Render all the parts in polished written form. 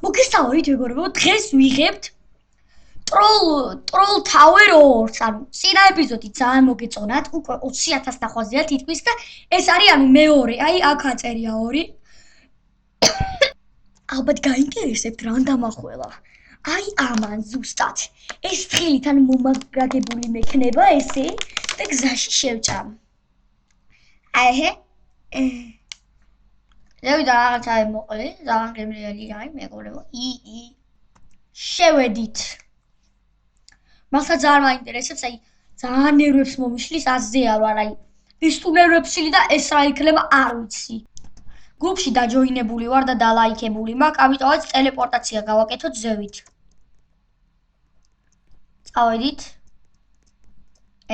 მოგესალმებით მეგობრებო, დღეს ვიღებთ Troll Tower 2-ს, ანუ წინა ეპიზოდი ძალიან მოგეწონათ, უკვე 20,000 ნახვაზეა თითქმის და ეს არის ანუ მეორე, აი აქ აწერია 2. ალბათ გაინტერესებთ რა დამახველა. აი ამან ზუსტად. ეს თხილით ან მომაგრაგებული მექნება ესე და გზაში შევჭამ. აჰე. ზევიდა რაღაცა მოყოლე, ძალიან გემრიელი აი მეგობრებო. შევედით. მასაც არ მაინტერესებს, აი ძალიან ნერვებს მომიშლის აზზე არ ვარ, აი ის თუ ნერვებსილი და ეს რა იქნება არ ვიცი. გრუპში დაჯოინებული ვარ და დალაიქებული მაქვს, ამიტომაც ტელეპორტაცია გავაკეთოთ ზევით. წავედით.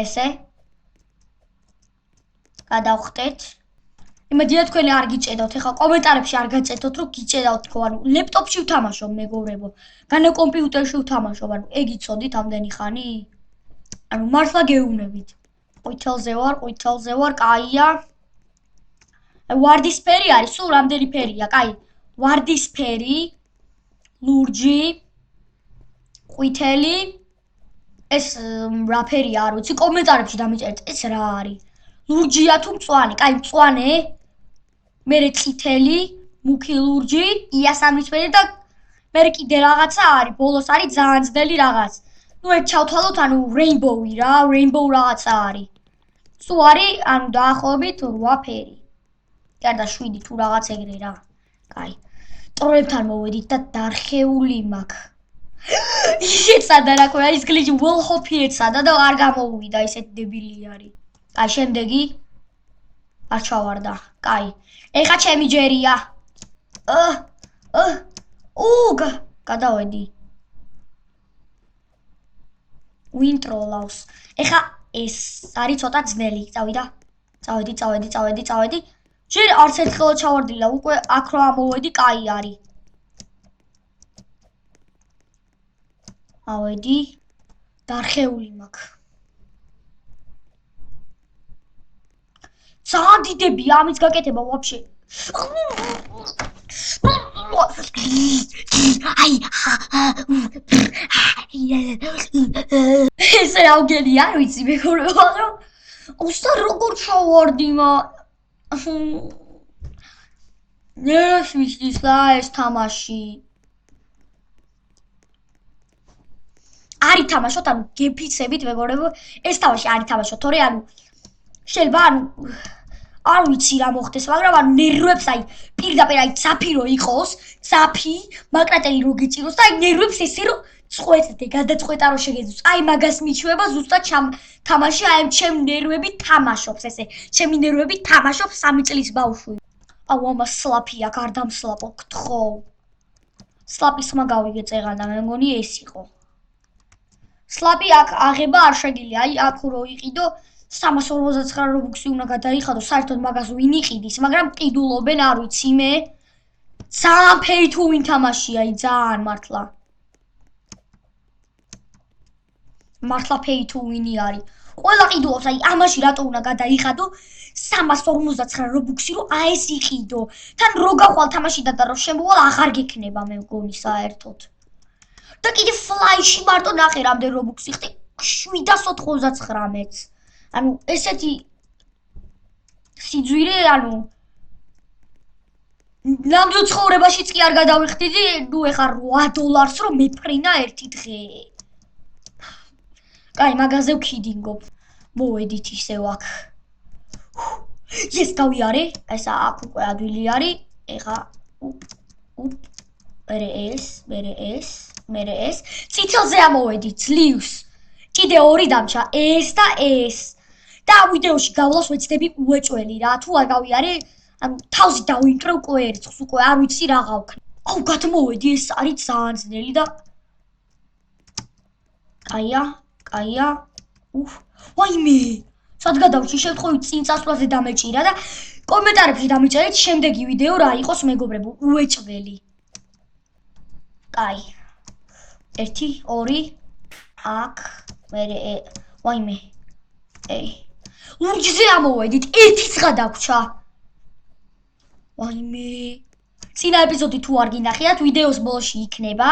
ესე. გადავხტეთ. იმედია თქვენ არ გიჭედავთ, ეხლა კომენტარებში არ გაწეთოთ, რომ გიჭედავთ თქო, ანუ ლეპტოპში ვთამაშობ მეგობრებო. განა კომპიუტერში ვთამაშობ, ანუ ეგ იცოდით ამდენი ხანი? ანუ მართლა გეუბნებით. ყვითელზე ვარ, კაია. ვარდისფერი არის, სულ რამდენი ფერია, კაი. ვარდისფერი, ლურჯი, ყვითელი. ეს რა ფერია, არ ვიცი, კომენტარებში დამიწერეთ, ეს რა არის? ლურჯია თუ მწვანე? კაი, მწვანე. მერე წითელი, მუქი ლურჯი, იასამნისფერი და მერე კიდე რაღაცა არის, ბოლოს არის ძალიან ძნელი რაღაც. ნუ ეგ ჩავთვალოთ, ანუ რეინბოუი რა, რეინბოუ რაღაცა არის. სუ არის, ანუ დაახლოებით 8 ფერი. გარდა 7 თუ რაღაც ეგრე რა. კაი. ტროლებთან მოვედით და დარხეული მაქვს. ისეცადა რა ქვია, ის გლიჯი ვოლჰოფი ეცადა და არ გამოუვიდა, ისეთი დებილი არის. კაი, შემდეგი. არ ჩავარდა. კაი. ეხა ჩემი ჯერია. გადავედი. ვინტროლავს. ეხა ეს არის ცოტა ძნელი. წავედი. ჯერ არც ერთხელ ჩავარდილა, უკვე აქ რა მოვედი, კაი არის. ავედი. დარხეული მაქვს. ძალიან დიდებია ამის გაკეთება ვაფშე. ეს რა ვგელი არ ვიცი მეგობრებო, მაგრამ უსტა როგორ ჩავარდი მა. ნერვს მისლის რა ეს თამაში. არის თამაშოთ, ანუ გეფიცებით მეგობრებო, ეს თამაში არის თამაშოთ, თორე ანუ შეიძლება ანუ არ ვიცი რა მოხდეს, მაგრამ ანუ ნერვებს აი პირდაპირ აი ცაფირო იყოს, ცაფი, მაკრატელი რო გიწიროს და აი ნერვებს ესე რომ წყვეტდე, გადაწყვეტა რო შეგეძლოს. აი მაგას მიჩვევა ზუსტად თამაში, აი ჩემი ნერვები თამაშობს ესე. ჩემი ნერვები თამაშობს 3 წლის ბავშვი. აუ ამას სლაფი აქ არ დამსლაპო, გთხოვ. სლაპის მაგავიგე წეღანა, მე მგონი ეს იყო. სლაპი აქ აღება არ შეგიძლია, აი აქ რო იყიდო 359 რობუქსი უნდა გადაიხადო, საერთოდ მაგას ვინ იყიდის, მაგრამ ყიდულობენ, არ ვიცი მე. ძალიან pay to win თამაშია, აი ძალიან მართლა. მართლა pay to win-ი არის. ყველა ყიდულობს, აი ამაში რატო უნდა გადაიხადო 359 რობუქსი რომ აი ეს იყიდო. თან რო გაყვალ თამაშიდან და რო შემოვალ აღარ გექნება მე მგონი საერთოდ. და კიდე fly-ში მარტო ნახე რამდენ რობუქსი ხდი 799-ს. ანუ ესეთი სიძვირე, ანუ ნამდვილ ცხოვრებაშიც კი არ გადავიხდიდი, ნუ ეხა $8 რომ მეფრინა ერთი დღე. კაი, მაგაზე ვქიდინგობ. მოვედით ისევ აქ. ეს გავიარე, ეს აქ უკვე ადვილი არის. ეხა მერე ეს. წითელზე ამოვედი, ძლივს. კიდე 2 დამჭა, ეს და ეს. და ვიდეოში გავლავს ვეცდები უეჭველი რა, თუ არ გავიარე, ანუ თავზე დავინტრევ კვერცხს, უკვე არ ვიცი რა გავქნა. აუ გადმოვედი, ეს არის ძალიან ძნელი და კაია. ვაიმე, სად გადავჭი, შემთხვევით წინ წასვლაზე დამეჭირა და კომენტარებში დამიწერეთ შემდეგი ვიდეო რა იყოს მეგობრებო, უეჭველი. კაი. 1, 2 აქ, მერე ვაიმე. ლურჯზე ამოვედით, 1-იც გადაგვრჩა. ვაიმე. წინა ეპიზოდი თუ არ გინახიათ, ვიდეოს ბოლოში იქნება.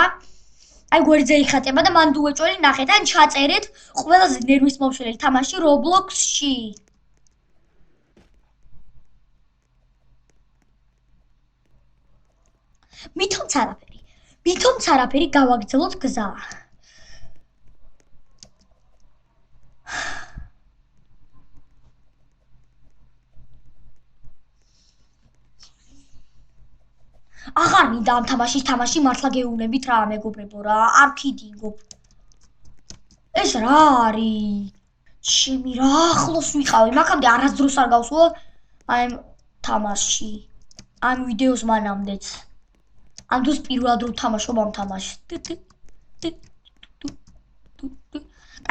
აი გვერდზე იხატება და მან დუეჭველი ნახეთ, ან ჩაწერეთ ყველაზე ნერვის მომშლელი თამაში Roblox-ში. მითომც არაფერი გავაგრძელოთ გზა. აღარ მინდა ამ თამაში მართლა გეუბნებით რა მეგობრებო რა, არ ვქიდინგობ. ეს რა არის? ჩემი რა ახლოს ვიყავი, მაგამდე არასდროს არ გავსულა აი თამაში. ამ ვიდეოს მანამდეც. ამ დროს პირველად რო თამაშობ ამ თამაშს.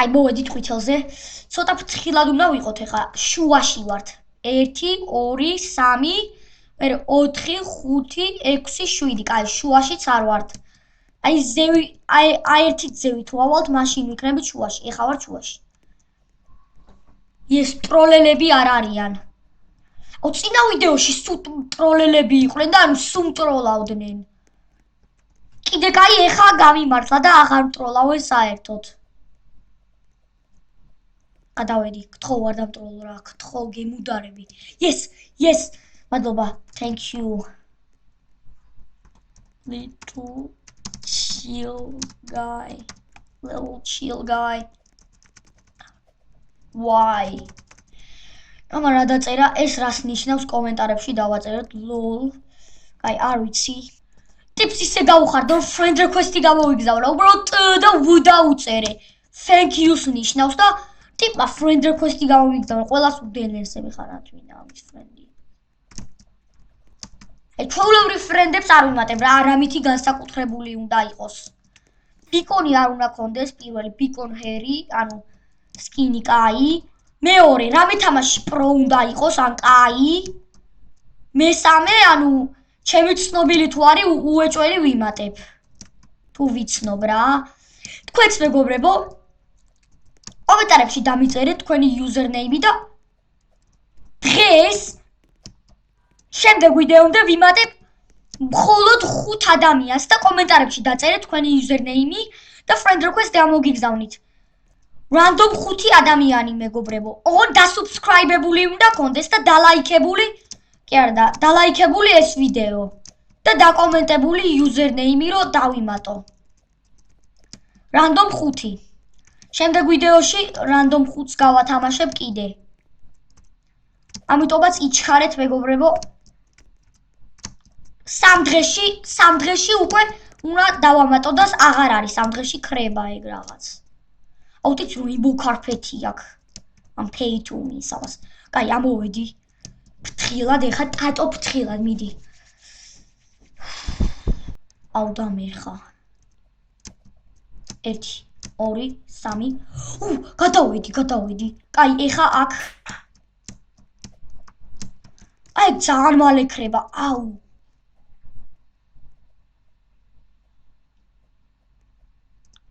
აი მოვედით ყვითელზე. ცოტა ფრთხილად უნდა ვიყოთ ეხა. შუაში ვართ. 1 2 3 მერე 4 5 6 7. კაი, შუაშიც არ ვართ. აი ზევი, აი ერთით ზევი თუ ავალთ, მაშინ ვიქნებით შუაში. ეხა ვარ შუაში. ეს ტროლელები არ არიან. აუ წინა ვიდეოში სულ ტროლელები იყვნენ და ანუ სულ ტროლავდნენ. კიდე კაი, ეხა გამიმართლა და აღარ ტროლავენ საერთოდ. გადავედი, გთხოვ არ დამტროლო რა, გთხოვ გემუდარები. Yes, მადლობა, thank you. Little chill guy. Why? ამა რა დაწერა, ეს რას ნიშნავს კომენტარებში დავაწეროთ, lol. კაი, არ ვიცი. ტიპს ისე გავუხარდო, friend request-ი გამოვიგზავნა, უბრალოდ და w დაუწერე. Thank you-ს ნიშნავს და ტიპმა friend request-ი გამოვიგზავნა, ყველას უდენესე მიხარათ ვინა ამის friend-ი. აი ჩვეულებრივ friend-ებს არ ვიმატებ რა, არამითი განსაკუთრებული უნდა იყოს. ბიკონი არ უნდა კონდეს, პირველი ბიკონ ჰერი, ანუ სკინი კაი. მეორე, რამე თამაში პრო უნდა იყოს, ან კაი. მესამე, ანუ ჩემი ცნობილი თუ არის, უეჭველი ვიმატებ. თუ ვიცნობ რა. თქვენც მეგობრებო, კომენტარებში დამიწერეთ თქვენი username-ი და დღეს შემდეგ ვიდეომდე ვიმატებ მხოლოდ 5 ადამიანს და კომენტარებში დაწერეთ თქვენი username-ი და friend request გამოგიგზავნით. Random 5 ადამიანი მეგობრებო. ოღონდ დასუბსკრაიბებული უნდა კონდეს და დალაიქებული, კი არა და დალაიქებული ეს ვიდეო და დაკომენტებული username-ი რო დავიმატო. Random 5. შემდეგ ვიდეოში random 5-ს გავათამაშებ კიდე. ამიტომაც იჩქარეთ მეგობრებო. 3 დღეში უკვე უნდა დავამატო და აღარ არის 3 დღეში ქრება ეგ რაღაც. აუტიც rainbow carpet-ი აქვს. ამ pay to win-ს ამას. კაი, ამოვედი. ფრთხილად ეხა ტატო ფრთხილად მიდი. აუ დამერხა. 1 2 3 გადავედი. კაი, ეხა აქ. აი ძალიან მალე ქრება. აუ.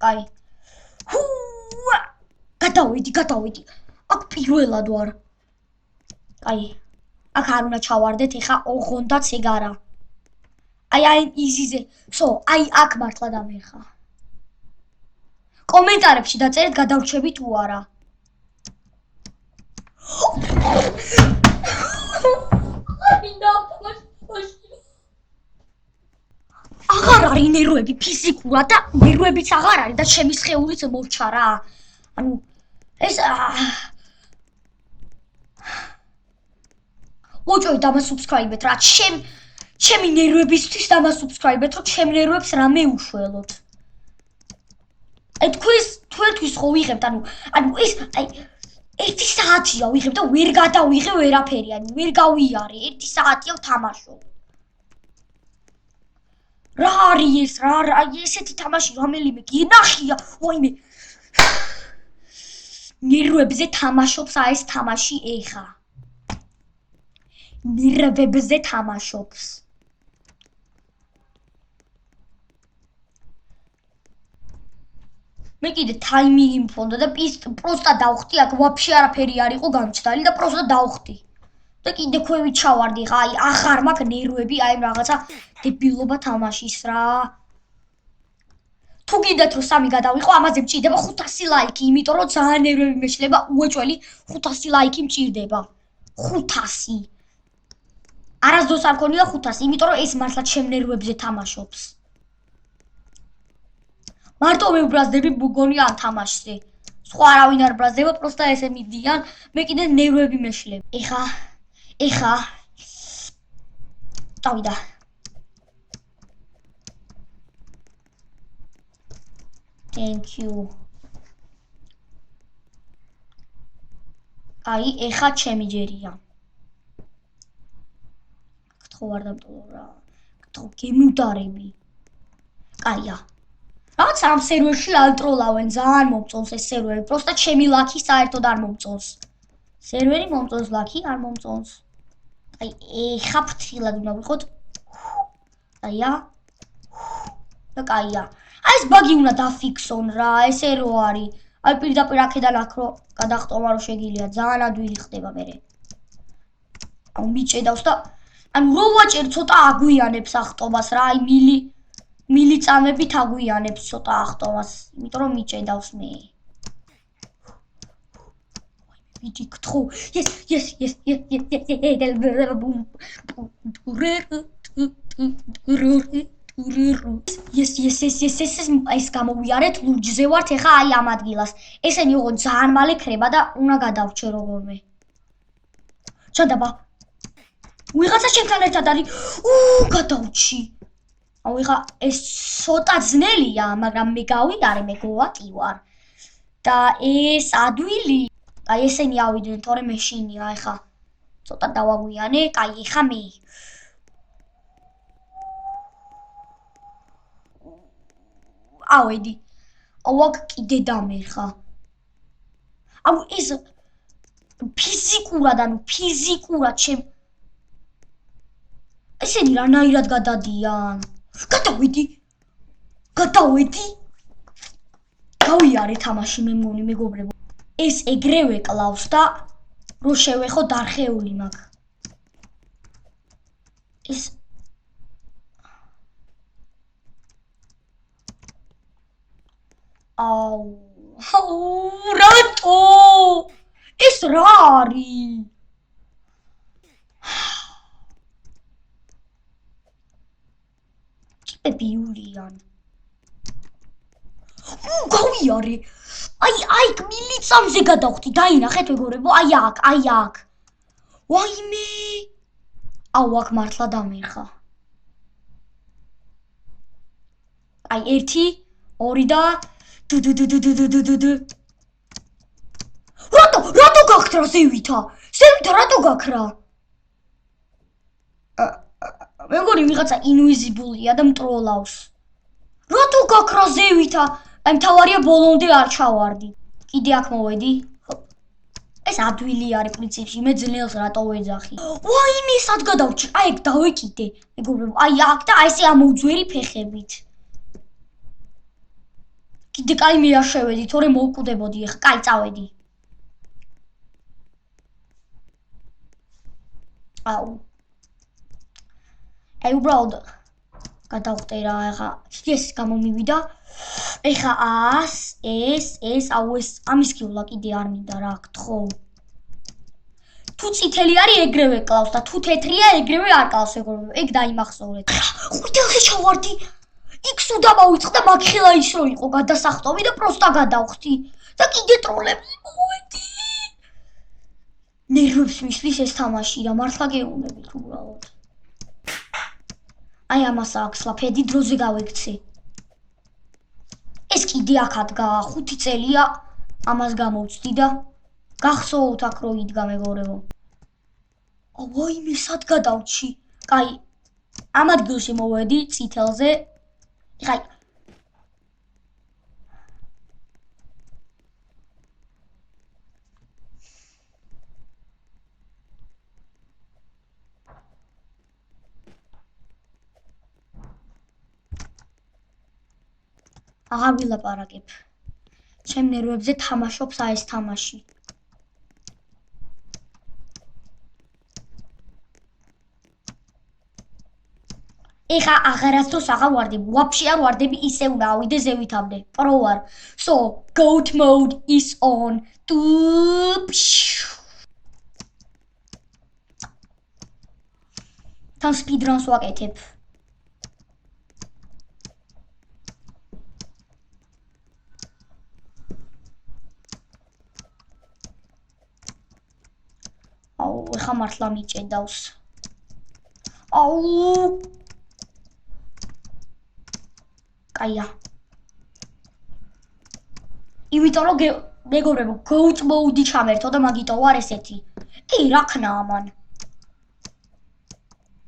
კაი. გადავედი. აქ პირველად ვარ. კაი. აქ არ უნდა ჩავარდეთ, ეხა ოღონდაც ეგ არა. აი იზიზე. აი აქ მართლა დამერხა. კომენტარებში დაწერეთ გადავრჩები თუ არა. აღარ არის ნერვები ფიზიკურად და ნერვებიც აღარ არის და ჩემი სხეულიც მორჩა რა. ანუ ეს მოჭოი დამასუბსკრაიბეთ რა. ჩემი ნერვებისთვის დამასუბსკრაიბეთ, რომ ჩემ ნერვებს რა მეუშველოთ. თქვენთვის ხო ვიღებთ, ანუ ეს აი 1 საათია ვიღებ და ვერ გადავიღე ვერაფერი, ანუ ვერ გავიარე, 1 საათია ვთამაშობ. რა არის ეს რა, ესეთი თამაში რომელიმე გინახია, ვაიმე. ნერვებზე თამაშობს ეს თამაში ეხა. ნერვებზე თამაშობს. მე კიდე ტაიმინგი მქონდა და პროსტა დავხტი, აქ ვაფშე არაფერი არ იყო გამჩნდალი და პროსტა დავხტი. და კიდე ქვევით ჩავარდი ხა, აი ახარ მაქვს ნერვები, აი რაღაცა დებილობა თამაშის რა. თუ გინდათ რომ 3 გადავიყო, ამაზე მჭირდება 500 ლაიქი, იმიტომ რომ ძალიან ნერვები მეშლება, უეჭველი 500 ლაიქი მჭირდება. 500. არასდროს არ მქონია 500, იმიტომ რომ ეს მართლა ჩემ ნერვებზე თამაშობს. მარტო მე ვბრაზდები მგონი ამ თამაშზე. სხვა არავინ არ ბრაზდება, პროსტა ესე მიდიან, მე კიდე ნერვები მეშლება. ეხა დავიდა. Thank you. აი, ეხა ჩემი ჯერია. გთხოვ არ დამტოვო რა. გთხოვ გემუდარები. კაია. რაც ამ სერვერში არ ტროლავენ, ძალიან მომწონს ეს სერვერი, პროსტა ჩემი ლაქი საერთოდ არ მომწონს. სერვერი მომწონს, ლაქი არ მომწონს. აი, ეხა ფრთხილად უნდა ვიყოთ. კაია. და კაია. აი ეს ბაგი უნდა დაფიქსონ რა, ესე რო არის. აი პირდაპირ აქედან აქ რო გადახტომა რო შეგიძლია, ძალიან ადვილი ხდება მერე. აუ მიჭედავს და ანუ რო ვაჭერ ცოტა აგვიანებს ახტომას რა, აი მილიწამებით აგვიანებს ცოტა ახტომას, იმიტომ რომ მიჭედავს მე. მიდი გთხოვ, yes. ეს გამოვიარეთ, ლურჯზე ვართ ეხა აი ამ ადგილას. ესენი ოღონდ ძალიან მალე ქრება და უნდა გადავრჩე როგორმე. ჩანდაბა. ვიღაცა ჩემთან ერთად არის. გადავრჩი. აუ ეხა ეს ცოტა ძნელია, მაგრამ მე გავიარე, მე გოვატი ვარ. და ეს ადვილი, აი ესენი ავიდნენ, თორე მე შინია ეხა. ცოტა დავაგვიანე, კაი ეხა მე. ავედი. აუ აქ კიდე დამერხა. აუ ეს ფიზიკურად ფიზიკურად ჩემ ესენი რანაირად გადადიან? გადავედი. გავიარე თამაში მე მგონი მეგობრებო. ეს ეგრევე კლავს და რო შევეხო დარხეული მაქვს. ეს აუ რატო? ეს რა არის? ტიპები იულიან. გავიარე. აი მილიწამზე გადავხდი, დაინახეთ მეგობრებო, აი აქ. ვაიმე. აუ აქ მართლა დამერხა. აი 1 2 და რატო გაქრა ზევითა? რატო გაქრა? მე მგონი ვიღაცა ინვიზიბლია და მტროლავს. რატო გაქრა ზევითა? აი მთავარია ბოლომდე არ ჩავარდი. კიდე აქ მოვედი. ეს ადვილი არის პრინციპში, მე ძნელს რატო ვეძახი. ვაიმე, სად გადავრჩი? აი ეგ დავეკიდე. მეგობრებო, აი აქ და აი ესე ამოვძვერი ფეხებით. კიდე კაი მე არ შევედი, თორე მოვკვდებოდი ახლა. კაი, წავედი. აუ. აი უბრალოდ გადავხტე რა ახლა. ეს გამომივიდა. ეხა ეს ამის გიულა კიდე არ მინდა რა, გთხოვ. თუ წითელი არის ეგრევე კლავს და თუ თეთრია ეგრევე არ კლავს ეგრევე. ეგ დაიმახსოვრეთ. ხუთელში ჩავარდი. იქ სულ დამავიწყდა, მაგ ხელა ის რო იყო გადასახტომი და პროსტა გადავხდი. და კიდე ტროლები მოვედი. ნერვებს მისლის ეს თამაში და მართლა გეუბნებით უბრალოდ. აი ამას აქვს ლაფედი დროზე გავიქცე. ეს კიდე აქ ადგა 5 წელია ამას გამოვწდი და გახსოვთ აქ რო იდგა მეგობრებო. ვაიმე, სად გადავრჩი? კაი, ამ ადგილში მოვედი წითელზე. ეხა აღარ ვილაპარაკებ. ჩემ ნერვებზე თამაშობს აი ეს თამაში. ეხა აღარასდროს აღარ ვარდები, ვაფშე არ ვარდები, ისე უნდა ავიდე ზევითამდე. პრო ვარ. So, goat mode is on. თან speedruns ვაკეთებ. აუ, ეხა მართლა მიჭედავს. აუ კაია. იმიტომ რომ მეგობრებო, goat mode-ი ჩამერთო და მაგითო ვარ ესეთი. კი, რა ქნაა მან.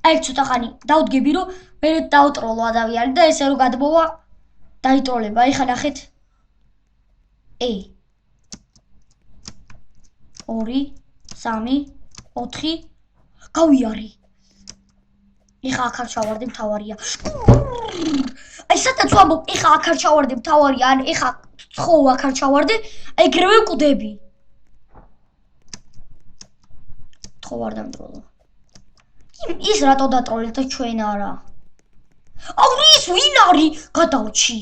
აი ცოტა ხანი დავდგები რომ მე დავტროლო ადამიანი და ესე რომ გადმოვა დაიტროლება. ეხა ნახეთ. 2 3 4 გავიარი. ეხა აქ არ ჩავარდე მთავარია. აი სადაც ვამბობ, ეხა აქ არ ჩავარდე მთავარია, ან ეხა ხო აქ არ ჩავარდე, ეგრევე ვკვდები. ხო ვარ დამტროლო. ის რატო დატროლეთ და ჩვენ არა? აუ ის ვინ არის? გადავჩი.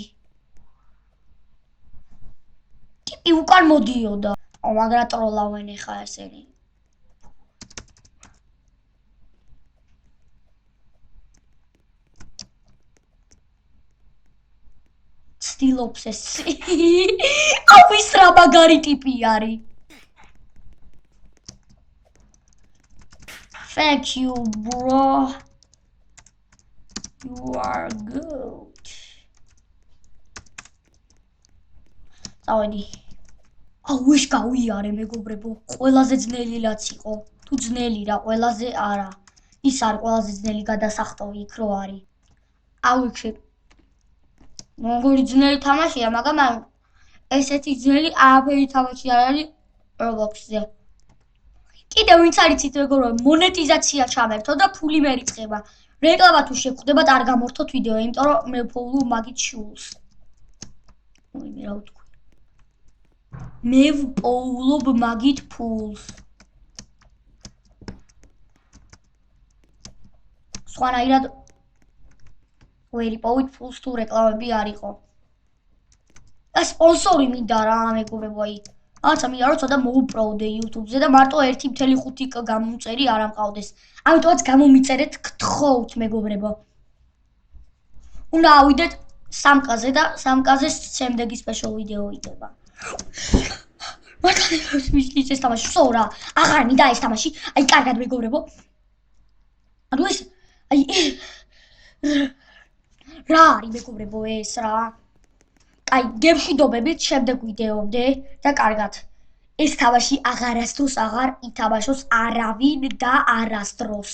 ტიპი უკან მოდიოდა. აუ მაგრა ტროლავენ ეხა ესენი. ცდილობს ეს. აუ ის რა მაგარი ტიპი არის. Thank you, bro. You are good. წავედი. აუ ის გავიარე მეგობრებო, ყველაზე ძნელი რაც იყო. თუ ძნელი რა, ყველაზე არა. ის არის ყველაზე ძნელი გადასახტოვი იქ რო არის. აუ იქ მოგური ძნელი თამაშია, მაგრამ ესეთი ძნელი არაფერი თამაში არ არის Roblox-ზე. კიდევ ვინც არიცით მეგობრებო, მონეტიზაცია ჩამერთო და ფული მერიწყება. რეკლამა თუ შეგხვდებათ, არ გამორთოთ ვიდეო, იმიტომ რომ მე ვფოლო მაგით შულს. მე რა ვთქვი? მე ვპოულობ მაგით ფულს. სხვანაირად ვერ იპოვით ფულს თუ რეკლამები არ იყო. სპონსორი მინდა რა მეგობრებო, აი აცა მინდა რომ ცოტა მოუპროვდე YouTube-ზე და მარტო 1.5 გამომწერი არ ამყავდეს. ამიტომაც გამომიწერეთ, გთხოვთ მეგობრებო. უნდა ავიდეთ 3K-ზე და 3K-ზე შემდეგი special ვიდეო იდება. მართლა მისთვის ეს თამაში ვსო რა. აღარ მინდა ეს თამაში. აი კარგად მეგობრებო. ანუ ეს აი რა არის მეგობრებო ეს რა? აი გემშვიდობებით შემდეგ ვიდეომდე და კარგად. ეს თამაში აღარასდროს აღარ ითამაშოს არავინ და არასდროს.